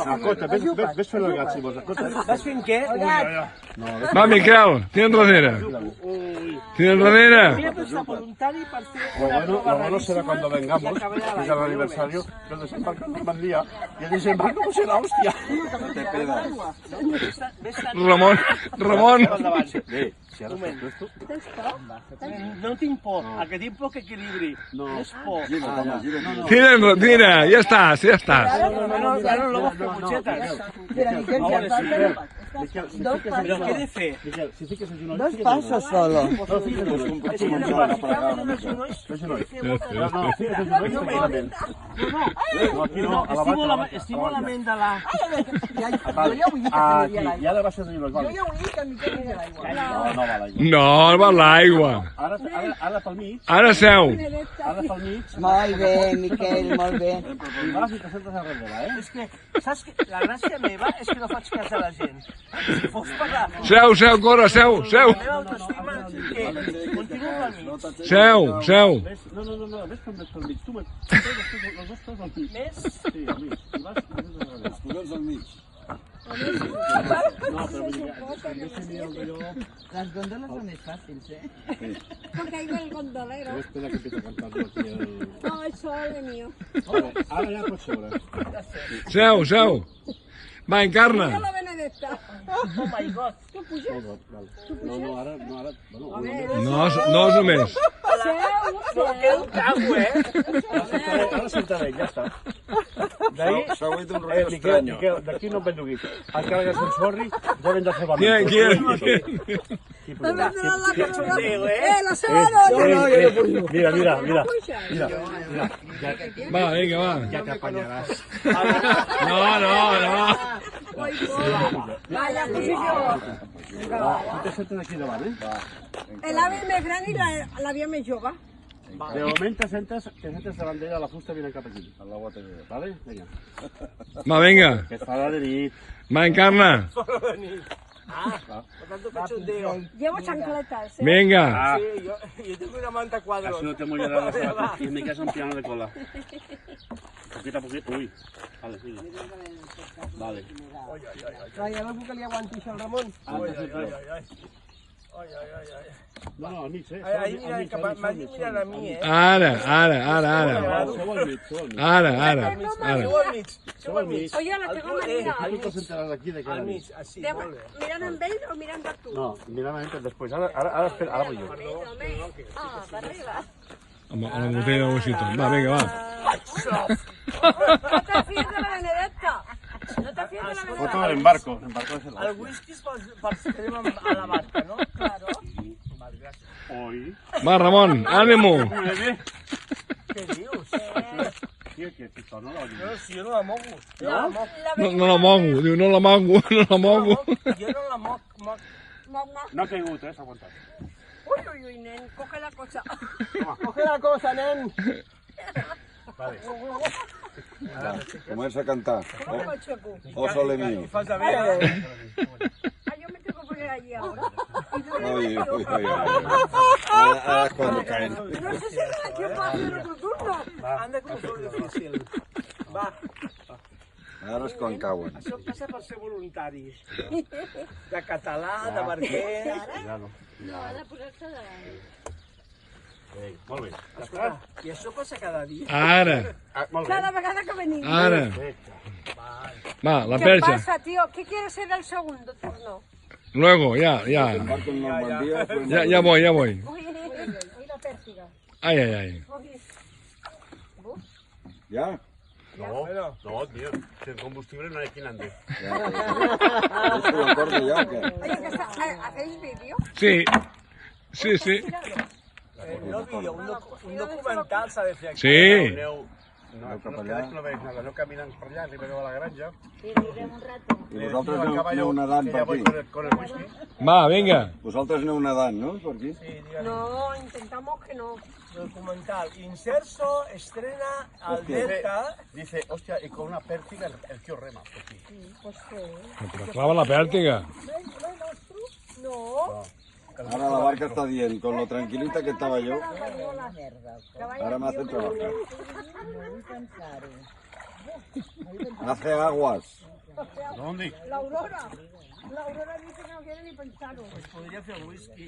Escolta, ves fent el gat, si vols. Vas fent què? Va, Miquel, tira'n darrere. Tira'n darrere. Mira, pues está voluntari per fer Lo bueno será cuando vengamos, que es el aniversario, que desembarca en Normandía, y el desembarco pues será hostia. Ramon. No tinc por, el que tinc por que equilibri. No és por. Tira, ja estàs. Ja no lo vas fer punxetes. Però què he de fer? Dos pasos solo. És que només genolls. Estimo la ment de la... I ara baixes a dir les Jo ja ho he dit que mi quedi de l'aigua. No, va l'aigua. Ara pel mig. Ara seu. Ara pel mig. Molt bé, Miquel, molt bé. I vas i te sentes a darrere, És que, saps que la gràcia meva és que no faig cas a la gent. Si fos per la Seu, corre, seu. meva autoestima, que continuo pel mig. Seu. No, ves com ves pel mig. Tu els dos peus al mig. Més? Sí, al mig. I vas i te sentes a darrere. Els collons al mig. No, però vull dir, deixa'm el d'allò... Les góndoles són més fàcils, Porque ahí va el gondolero. Espera que empieza a cantar aquí el... No, eso es mío. Ara ja pots seure. Seu. Va, encarna. Mira la Benedetta. Oh my god. Tu puges. No, ara... Bueno, No només. Que el cago, ara sentaré, ja està. S'ha oít un ruido extraño. Miquel, d'aquí no em ven duguit. Encara que se'n sorri, deben de fer Qui? Me vendrá la corona. La semana. Mira. Va, vinga, va. Ja t'apanyaràs. No. Vaya, pues yo. Tu te sentes aquí davant, El ave més gran i l'àvia més jove. De moment te sentes davant d'ella, la fusta viene cap aquí. A l'aigua te ve, vale? Vinga. Va, vinga. Que es farà de nit. Va, encarna. Por tanto, cachondeo. Llevo chancletas. Vinga. Sí, yo tengo una manta cuadros. Así no te mollará la sala. Y me quedas un piano de cola. Poquito a poquito. Uy. Vale, sigue. Vale. Hi ha algú que li aguanti això al Ramon? No, al mig, Ahí miran, m'han dit mirant a mi, Ara. Seu al mig. Seu al mig. Oye, la tengo manera. Ahí te sentaràs aquí de cada Al nit. mig, així, molt bé. Mirant amb ells o mirant a tu? No, mirant després. Ara espera, ara vull jo. Ah, per arriba. Amb la botella de boixito. Va, vinga, va. No te fíes de la Benedetta. No te fíes de la Benedetta. Foto de l'embarco. L'embarco és el... El whisky és per si tenim a la barca, no? Claro. Vale, gràcies. Oi. Va, Ramon, ànimo. Què dius? Què, si no la dius? No, si jo no la mogo. No la mogo, diu, no la mogo. Jo no la moc. No ha caigut, s'ha aguantat. Uy, nen, coge la cosa. Coge la cosa, nen. Vale. Comença a cantar. ¿Cómo lo checo? Oh, sole mío. I fas de bé. Ah, yo me tengo que poner allí ahora. Ai. Ara és quan caen. No sé si la que va a hacer otro turno. Anda com sou difícil. Va, Ara és quan cauen. això passa per ser voluntari. De català, de barquer... No, ha de posar-se de... Molt bé. Escolta, i això passa cada dia. Ara. Molt bé. Cada vegada que venim. Ara. Va, la ¿Qué perxa. pasa, tío? ¿Qué quieres ser el segundo turno? Luego, ya. Embarco en Normandía. Ya voy. Uy, la pértiga. Ay. Ja? No, tio. Sin combustible no hay quien ande. Ja. Això ho acorda ja o què? Oye, ¿hacéis vídeo? Sí. No vídeo, un documental s'ha de fer aquí. Sí. No veig nada, no caminen per allà, arribareu a la granja. I vosaltres aneu nedant per aquí? Con el whisky. Va, venga. Vosaltres aneu nedant, no? Per aquí? Sí, dígame. No, intentamos que no. Documental. Inserso estrena al Delta. Dice, hostia, y con una pértiga el tío rema. Pues sí. Però clava la pèrtiga. No. Ara la barca està dient, con lo tranquilita que estaba yo, ahora me hace trabajar. Hace aguas. ¿Dónde? La Aurora. La Aurora dice que no quiere ni pensarlo. Podria fer whisky.